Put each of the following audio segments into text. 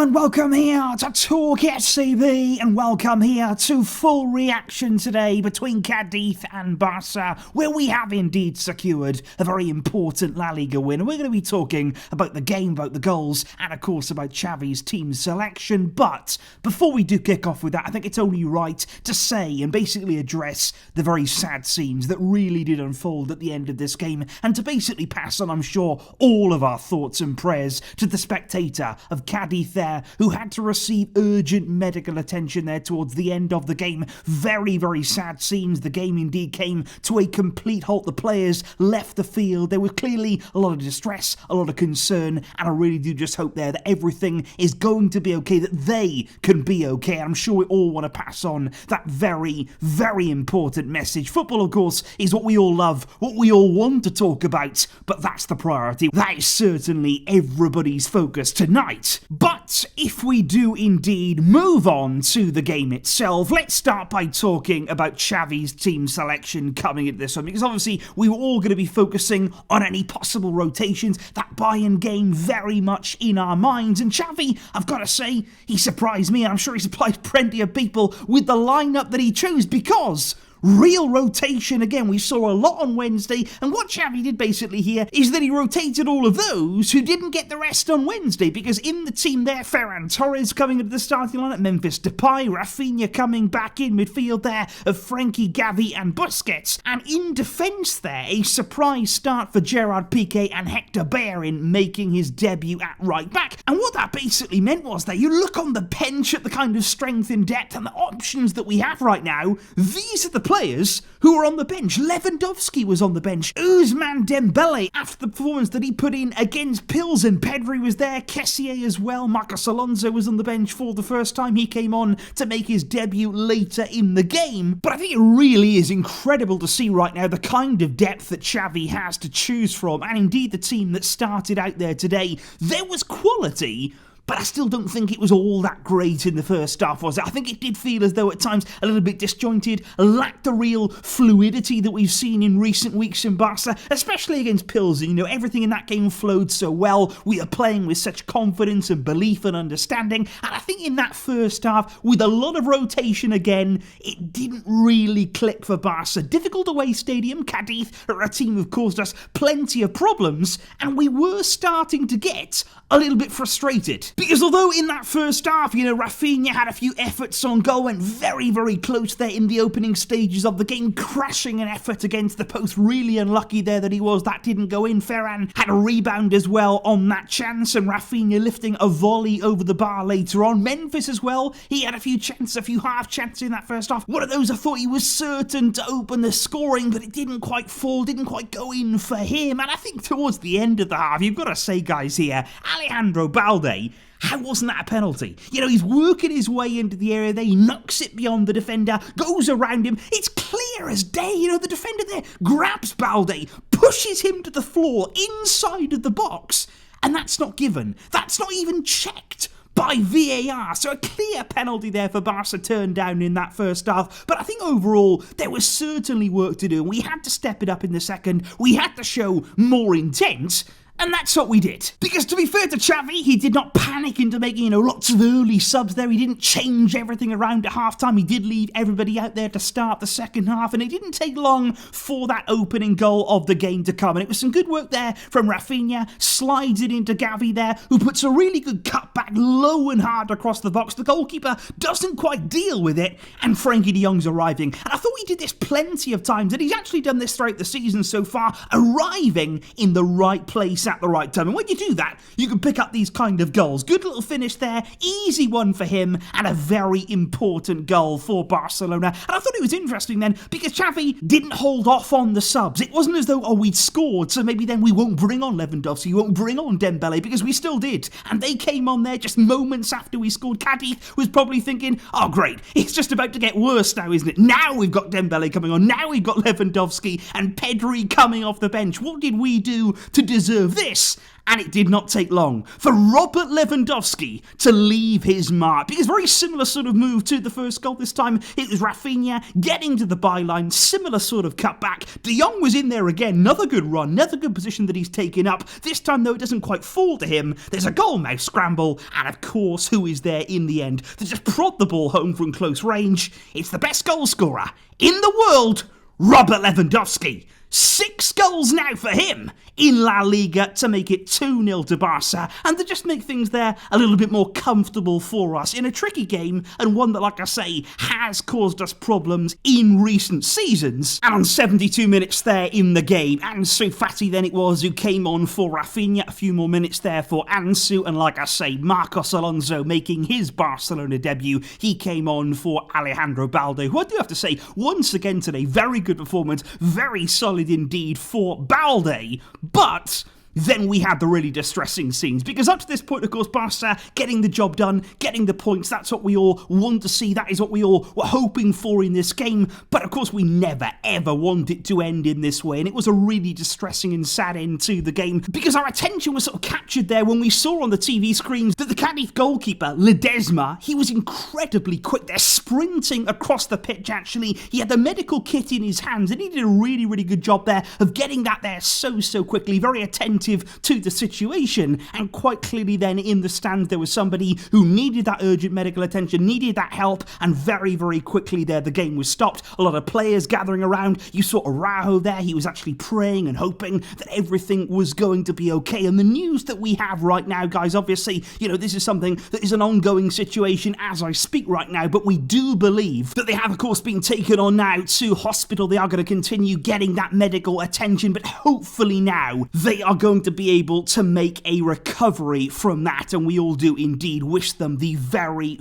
and welcome here to Talk SCB, and welcome here to full reaction today between Cadiz and Barca, where we have indeed secured a very important La Liga win. We're going to be talking about the game, about the goals, and of course about Xavi's team selection. But before we do kick off with that, I think it's only right to say and basically address the very sad scenes that really did unfold at the end of this game, and to basically pass on, I'm sure, all of our thoughts and prayers to the spectator of Cadiz there, who had to receive urgent medical attention there towards the end of the game. Very, very sad scenes. The game indeed came to a complete halt. The players left the field. There was clearly a lot of distress, a lot of concern, and I really do just hope there that everything is going to be okay, that they can be okay. I'm sure we all want to pass on that very, very important message. Football, of course, is what we all love, what we all want to talk about, but that's the priority. That is certainly everybody's focus tonight. But if we do indeed move on to the game itself, let's start by talking about Xavi's team selection coming into this one, because obviously we were all going to be focusing on any possible rotations, that Bayern game very much in our minds, and Xavi, I've got to say, he surprised me, and I'm sure he surprised plenty of people with the lineup that he chose, because real rotation again. We saw a lot on Wednesday, and what Xavi did basically here is that he rotated all of those who didn't get the rest on Wednesday, because in the team there, Ferran Torres coming into the starting lineup, Memphis Depay, Rafinha coming back in midfield there of Frenkie, Gavi and Busquets, and in defence there, a surprise start for Gerard Piqué and Hector Bellerin making his debut at right back. And what that basically meant was that you look on the bench at the kind of strength and depth and the options that we have right now, these are the players who were on the bench. Lewandowski was on the bench. Ousmane Dembele, after the performance that he put in against Pilsen, Pedri was there, Kessié as well. Marcos Alonso was on the bench for the first time. He came on to make his debut later in the game. But I think it really is incredible to see right now the kind of depth that Xavi has to choose from, and indeed the team that started out there today. There was quality, but I still don't think it was all that great in the first half, was it? I think it did feel as though at times a little bit disjointed, lacked the real fluidity that we've seen in recent weeks in Barca, especially against Pilsen. You know, everything in that game flowed so well. We are playing with such confidence and belief and understanding. And I think in that first half, with a lot of rotation again, it didn't really click for Barca. Difficult away stadium. Cadiz are a team who caused us plenty of problems, and we were starting to get a little bit frustrated. Because although in that first half, you know, Rafinha had a few efforts on goal, went very, very close there in the opening stages of the game, crashing an effort against the post. Really unlucky there that he was. That didn't go in. Ferran had a rebound as well on that chance, and Rafinha lifting a volley over the bar later on. Memphis as well, he had a few chances, a few half chances in that first half. One of those I thought he was certain to open the scoring, but it didn't quite fall, didn't quite go in for him. And I think towards the end of the half, you've got to say, guys, here, Alejandro Balde, how wasn't that a penalty? You know, he's working his way into the area there, he knocks it beyond the defender, goes around him, it's clear as day, you know, the defender there grabs Balde, pushes him to the floor inside of the box, and that's not given. That's not even checked by VAR. So a clear penalty there for Barca turned down in that first half. But I think overall, there was certainly work to do. We had to step it up in the second. We had to show more intent. And that's what we did. Because to be fair to Xavi, he did not panic into making, you know, lots of early subs there. He didn't change everything around at halftime. He did leave everybody out there to start the second half. And it didn't take long for that opening goal of the game to come. And it was some good work there from Rafinha. Slides it into Gavi there, who puts a really good cut back low and hard across the box. The goalkeeper doesn't quite deal with it. And Frenkie de Jong's arriving. And I thought he did this plenty of times. And he's actually done this throughout the season so far, arriving in the right place at the right time. And when you do that, you can pick up these kind of goals. Good little finish there, easy one for him, and a very important goal for Barcelona. And I thought it was interesting then, because Xavi didn't hold off on the subs. It wasn't as though, oh, we'd scored, so maybe then we won't bring on Lewandowski, we won't bring on Dembele, because we still did. And they came on there just moments after we scored. Cadiz was probably thinking, oh great, it's just about to get worse now, isn't it? Now we've got Dembele coming on, now we've got Lewandowski and Pedri coming off the bench. What did we do to deserve this? this. And it did not take long for Robert Lewandowski to leave his mark. Because very similar sort of move to the first goal this time. It was Rafinha getting to the byline, similar sort of cutback. De Jong was in there again, another good run, another good position that he's taken up. This time though it doesn't quite fall to him. There's a goal mouth scramble, and of course who is there in the end to just prod the ball home from close range? It's the best goal scorer in the world, Robert Lewandowski. 6 goals now for him in La Liga to make it 2-0 to Barca, and to just make things there a little bit more comfortable for us in a tricky game, and one that, like I say, has caused us problems in recent seasons. And on 72 minutes there in the game, Ansu Fati then it was who came on for Rafinha, a few more minutes there for Ansu, and like I say, Marcos Alonso making his Barcelona debut. He came on for Alejandro Balde, who I do have to say, once again today, very good performance, very solid indeed for Balde, but then we had the really distressing scenes, because up to this point, of course, Barca getting the job done, getting the points, that's what we all want to see, that is what we all were hoping for in this game, but of course we never ever want it to end in this way, and it was a really distressing and sad end to the game, because our attention was sort of captured there when we saw on the TV screens that the Cadiz goalkeeper, Ledesma, he was incredibly quick there, sprinting across the pitch actually. He had the medical kit in his hands, and he did a really, really good job there of getting that there so quickly, very attentive to the situation, and quite clearly then in the stands there was somebody who needed that urgent medical attention, needed that help, and very quickly there the game was stopped. A lot of players gathering around. You saw Araujo there, he was actually praying and hoping that everything was going to be okay. And the news that we have right now, guys, obviously, you know, this is something that is an ongoing situation as I speak right now, but we do believe that they have of course been taken on now to hospital. They are going to continue getting that medical attention, but hopefully now they are going to be able to make a recovery from that, and we all do indeed wish them the very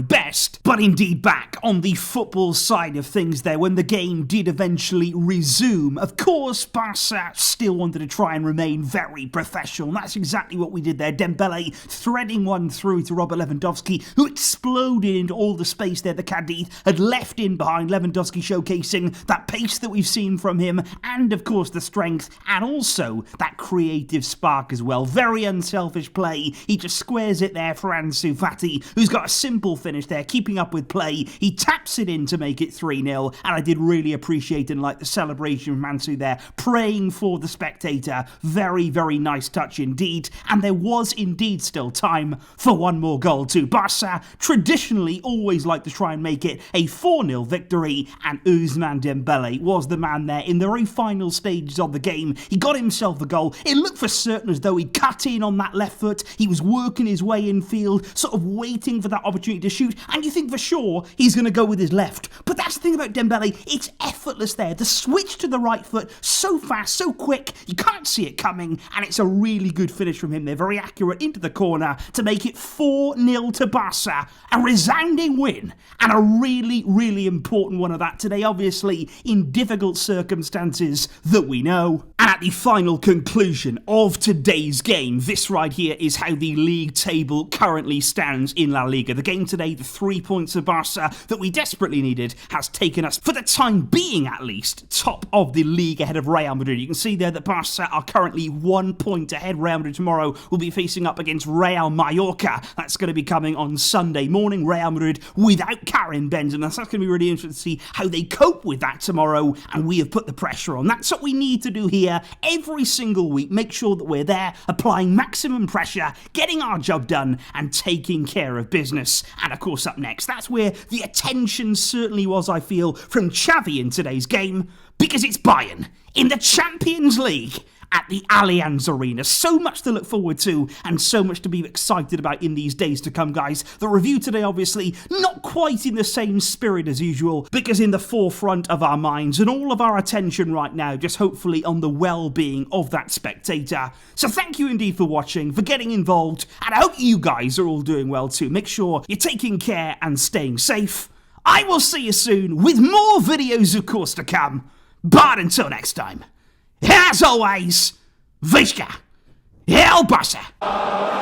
best. But indeed, back on the football side of things there, when the game did eventually resume, of course Barca still wanted to try and remain very professional, and that's exactly what we did there. Dembele threading one through to Robert Lewandowski, who exploded into all the space there the Cadiz had left in behind. Lewandowski showcasing that pace that we've seen from him, and of course the strength, and also that creative spark as well. Very unselfish play. He just squares it there for Ansu Fati, who's got a simple finish there, keeping up with play. He taps it in to make it 3-0, and I did really appreciate and like the celebration from Ansu there, praying for the spectator. Very nice touch indeed, and there was indeed still time for one more goal too. Barca traditionally always like to try and make it a 4-0 victory, and Ousmane Dembele was the man there in the very final stages of the game. He got himself a goal. It looked for certain as though he'd cut in on that left foot. He was working his way in field, sort of waiting for that opportunity to shoot, and you think for sure he's going to go with his left. But that's the thing about Dembele, it's effortless there. The switch to the right foot, so fast, so quick, you can't see it coming, and it's a really good finish from him there, very accurate into the corner to make it 4-0 to Barca. A resounding win, and a really important one of that today, obviously in difficult circumstances that we know. And at the final conclusion of today's game, this right here is how the league table currently stands in La Liga. The game today, the 3 points of Barca that we desperately needed, has taken us, for the time being at least, top of the league ahead of Real Madrid. You can see there that Barca are currently 1 point ahead. Real Madrid tomorrow will be facing up against Real Mallorca. That's going to be coming on Sunday morning. Real Madrid without Karim Benzema. So that's going to be really interesting to see how they cope with that tomorrow, and we have put the pressure on. That's what we need to do here every single week. Make sure that we're there, applying maximum pressure, getting our job done, and taking care of business. And of course, up next, that's where the attention certainly was, I feel, from Xavi in today's game, because it's Bayern in the Champions League at the Allianz Arena. So much to look forward to, and so much to be excited about in these days to come, guys. The review today, obviously, not quite in the same spirit as usual, because in the forefront of our minds and all of our attention right now, just hopefully on the well-being of that spectator. So thank you indeed for watching, for getting involved, and I hope you guys are all doing well too. Make sure you're taking care and staying safe. I will see you soon with more videos, of course, to come. But until next time, as always, Visca, El Barca.